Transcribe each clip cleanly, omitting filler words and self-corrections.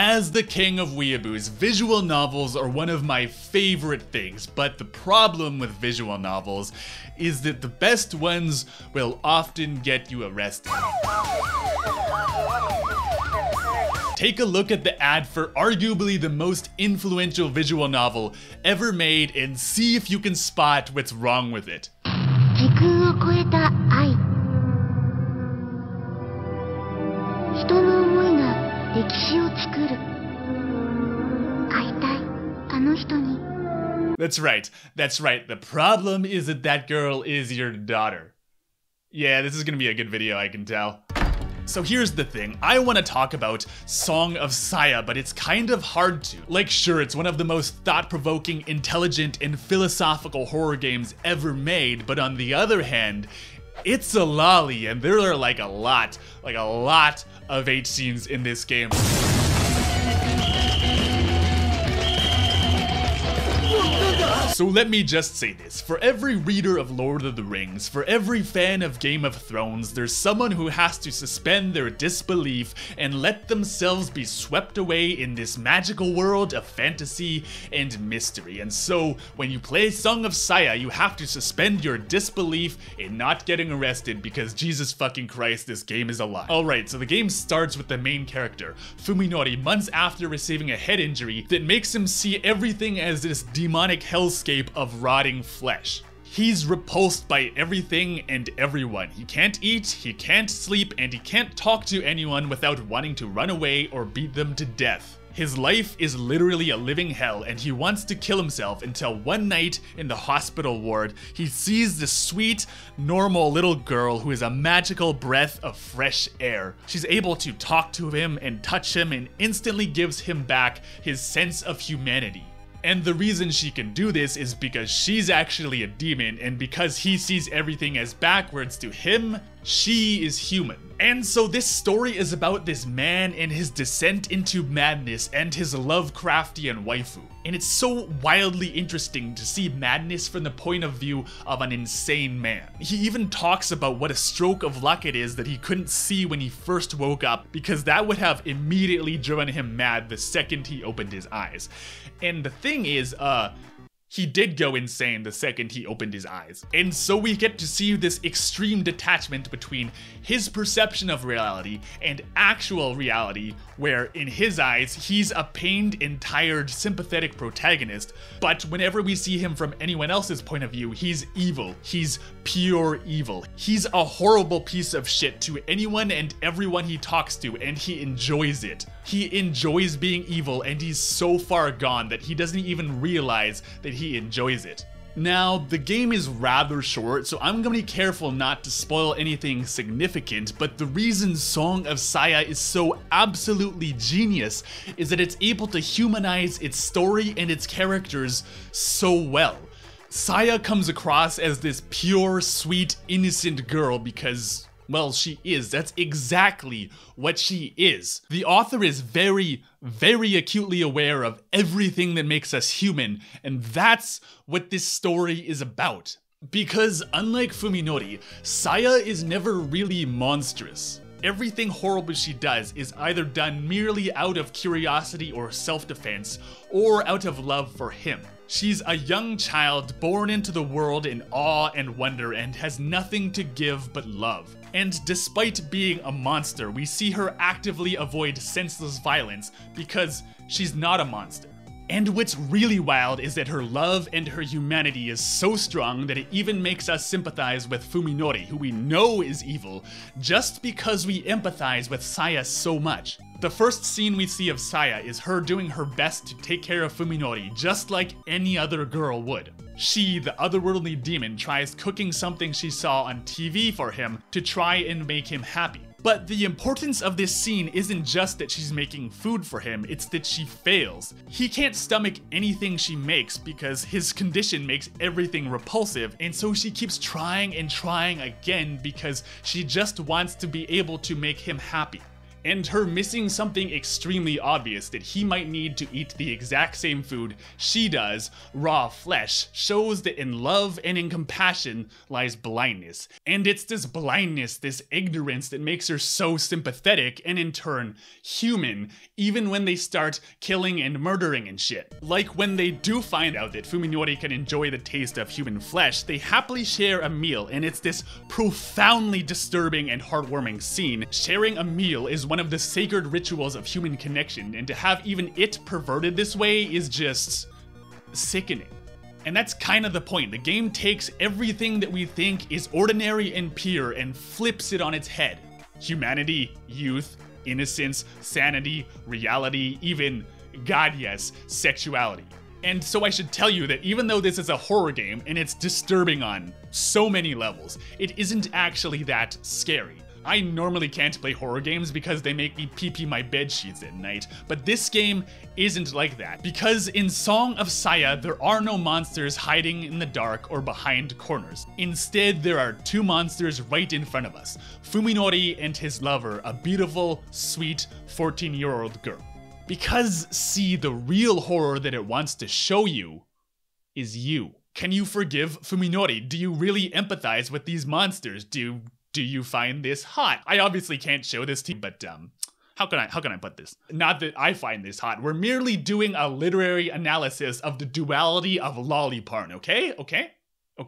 As the king of weeaboos, visual novels are one of my favorite things, but the problem with visual novels is that the best ones will often get you arrested. Take a look at the ad for arguably the most influential visual novel ever made and see if you can spot what's wrong with it. 時空を超えた愛。人の思いが歴史を作る。会いたい、あの人に。That's right. The problem is that girl is your daughter. Yeah, this is gonna be a good video, I can tell. So here's the thing, I want to talk about Song of Saya, but it's kind of hard to. Like, sure, it's one of the most thought-provoking, intelligent, and philosophical horror games ever made, but on the other hand, it's a lolly, and there are like a lot of hate scenes in this game. So let me just say this, for every reader of Lord of the Rings, for every fan of Game of Thrones, there's someone who has to suspend their disbelief and let themselves be swept away in this magical world of fantasy and mystery. And so, when you play Song of Saya, you have to suspend your disbelief in not getting arrested because Jesus fucking Christ, this game is a lie. Alright, so the game starts with the main character, Fuminori, months after receiving a head injury that makes him see everything as this demonic hellscape of rotting flesh. He's repulsed by everything and everyone. He can't eat, he can't sleep, and he can't talk to anyone without wanting to run away or beat them to death. His life is literally a living hell, and he wants to kill himself until one night in the hospital ward, he sees this sweet, normal little girl who is a magical breath of fresh air. She's able to talk to him and touch him and instantly gives him back his sense of humanity. And the reason she can do this is because she's actually a demon, and because he sees everything as backwards to him, she is human. And so this story is about this man and his descent into madness and his Lovecraftian waifu. And it's so wildly interesting to see madness from the point of view of an insane man. He even talks about what a stroke of luck it is that he couldn't see when he first woke up, because that would have immediately driven him mad the second he opened his eyes. And the thing is, he did go insane the second he opened his eyes. And so we get to see this extreme detachment between his perception of reality and actual reality, where in his eyes, he's a pained and tired, sympathetic protagonist, but whenever we see him from anyone else's point of view, he's evil. He's pure evil. He's a horrible piece of shit to anyone and everyone he talks to, and he enjoys it. He enjoys being evil, and he's so far gone that he doesn't even realize that he enjoys it. Now, the game is rather short, so I'm gonna be careful not to spoil anything significant, but the reason Song of Saya is so absolutely genius is that it's able to humanize its story and its characters so well. Saya comes across as this pure, sweet, innocent girl because, well, she is. That's exactly what she is. The author is very, very acutely aware of everything that makes us human, and that's what this story is about. Because unlike Fuminori, Saya is never really monstrous. Everything horrible she does is either done merely out of curiosity or self-defense, or out of love for him. She's a young child born into the world in awe and wonder and has nothing to give but love. And despite being a monster, we see her actively avoid senseless violence because she's not a monster. And what's really wild is that her love and her humanity is so strong that it even makes us sympathize with Fuminori, who we know is evil, just because we empathize with Saya so much. The first scene we see of Saya is her doing her best to take care of Fuminori, just like any other girl would. She, the otherworldly demon, tries cooking something she saw on TV for him to try and make him happy. But the importance of this scene isn't just that she's making food for him, it's that she fails. He can't stomach anything she makes because his condition makes everything repulsive, and so she keeps trying and trying again because she just wants to be able to make him happy. and her missing something extremely obvious that he might need to eat the exact same food she does, raw flesh, shows that in love and in compassion lies blindness. And it's this blindness, this ignorance that makes her so sympathetic and in turn human, even when they start killing and murdering and shit. Like when they do find out that Fuminori can enjoy the taste of human flesh, they happily share a meal, and it's this profoundly disturbing and heartwarming scene. Sharing a meal is one of the sacred rituals of human connection, and to have even it perverted this way is just sickening. And that's kind of the point. The game takes everything that we think is ordinary and pure and flips it on its head. Humanity, youth, innocence, sanity, reality, even, God yes, sexuality. And so I should tell you that even though this is a horror game and it's disturbing on so many levels, it isn't actually that scary. I normally can't play horror games because they make me pee-pee my bed sheets at night, but this game isn't like that. Because in Song of Saya, there are no monsters hiding in the dark or behind corners. Instead, there are two monsters right in front of us, Fuminori and his lover, a beautiful, sweet 14-year-old girl. Because, see, the real horror that it wants to show you is you. Can you forgive Fuminori? Do you really empathize with these monsters? Do you find this hot? I obviously can't show this to you, but how can I put this? Not that I find this hot. We're merely doing a literary analysis of the duality of loli porn, okay? Okay?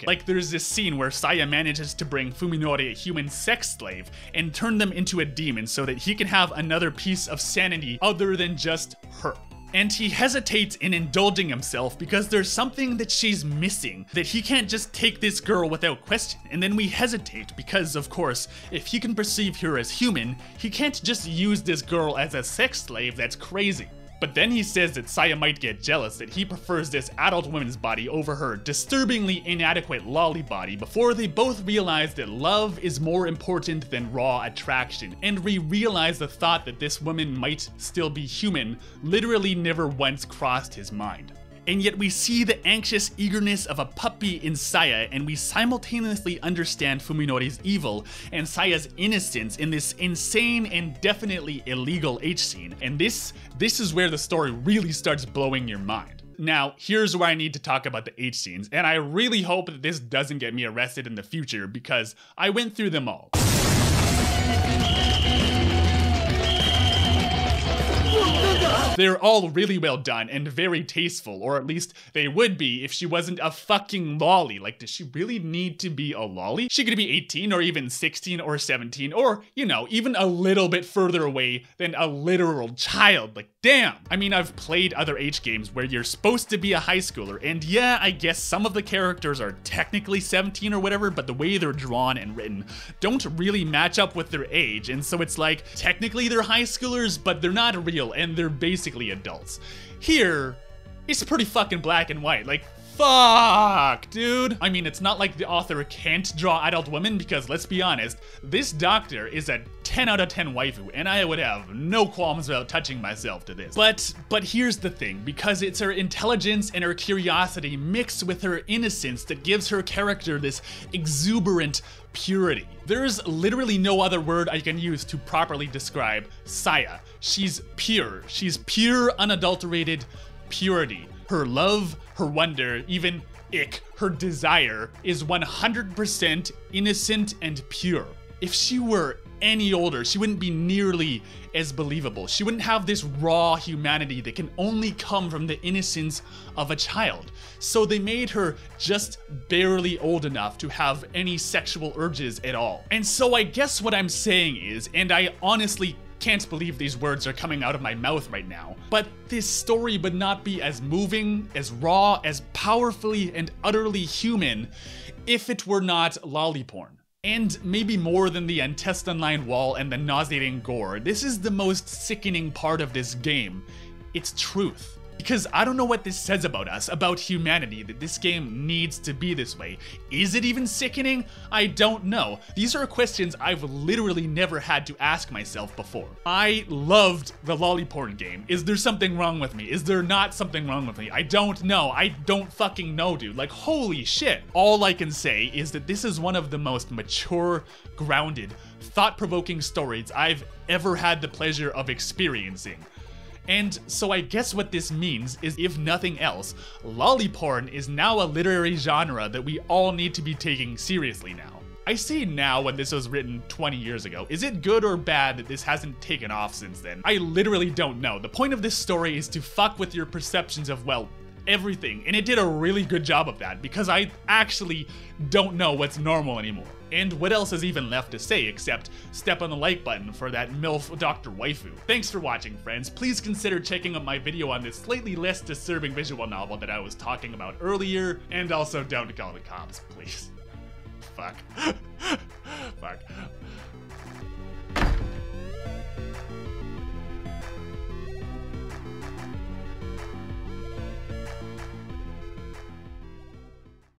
Like there's this scene where Saya manages to bring Fuminori, a human sex slave, and turn them into a demon so that he can have another piece of sanity other than just her. And he hesitates in indulging himself because there's something that she's missing, that he can't just take this girl without question. And then we hesitate because, of course, if he can perceive her as human, he can't just use this girl as a sex slave. That's crazy. But then he says that Saya might get jealous, that he prefers this adult woman's body over her disturbingly inadequate loli body, before they both realize that love is more important than raw attraction. And we realize the thought that this woman might still be human literally never once crossed his mind. And yet we see the anxious eagerness of a puppy in Saya, and we simultaneously understand Fuminori's evil and Saya's innocence in this insane and definitely illegal H scene. And this is where the story really starts blowing your mind. Now, here's where I need to talk about the H scenes, and I really hope that this doesn't get me arrested in the future because I went through them all. They're all really well done and very tasteful, or at least they would be if she wasn't a fucking loli. Like, does she really need to be a loli? She could be 18 or even 16 or 17 or, you know, even a little bit further away than a literal child. Like, damn. I mean, I've played other H games where you're supposed to be a high schooler, and yeah, I guess some of the characters are technically 17 or whatever, but the way they're drawn and written don't really match up with their age, and so it's like, technically they're high schoolers, but they're not real, and they're basically adults. Here, it's pretty fucking black and white. Like, fuck, dude. I mean, it's not like the author can't draw adult women, because let's be honest, this doctor is a 10 out of 10 waifu, and I would have no qualms about touching myself to this. But here's the thing, because it's her intelligence and her curiosity mixed with her innocence that gives her character this exuberant purity. There's literally no other word I can use to properly describe Saya. She's pure. She's pure, unadulterated purity. Her love, her wonder, even her desire is 100% innocent and pure. If she were any older, she wouldn't be nearly as believable. She wouldn't have this raw humanity that can only come from the innocence of a child. So they made her just barely old enough to have any sexual urges at all. And so I guess what I'm saying is, and I honestly can't believe these words are coming out of my mouth right now, but this story would not be as moving, as raw, as powerfully and utterly human if it were not loli porn. And maybe more than the intestine-lined wall and the nauseating gore, this is the most sickening part of this game. It's truth. Because I don't know what this says about us, about humanity, that this game needs to be this way. Is it even sickening? I don't know. These are questions I've literally never had to ask myself before. I loved the lolly porn game. Is there something wrong with me? Is there not something wrong with me? I don't know. I don't fucking know, dude. Like, holy shit. All I can say is that this is one of the most mature, grounded, thought-provoking stories I've ever had the pleasure of experiencing. And so I guess what this means is, if nothing else, lolly porn is now a literary genre that we all need to be taking seriously now. I see now when this was written 20 years ago. Is it good or bad that this hasn't taken off since then? I literally don't know. The point of this story is to fuck with your perceptions of, well, everything. And it did a really good job of that, because I actually don't know what's normal anymore. And what else is even left to say except step on the like button for that MILF Dr. Waifu. Thanks for watching, friends. Please consider checking out my video on this slightly less disturbing visual novel that I was talking about earlier, and also don't call the cops, please. Fuck. Fuck.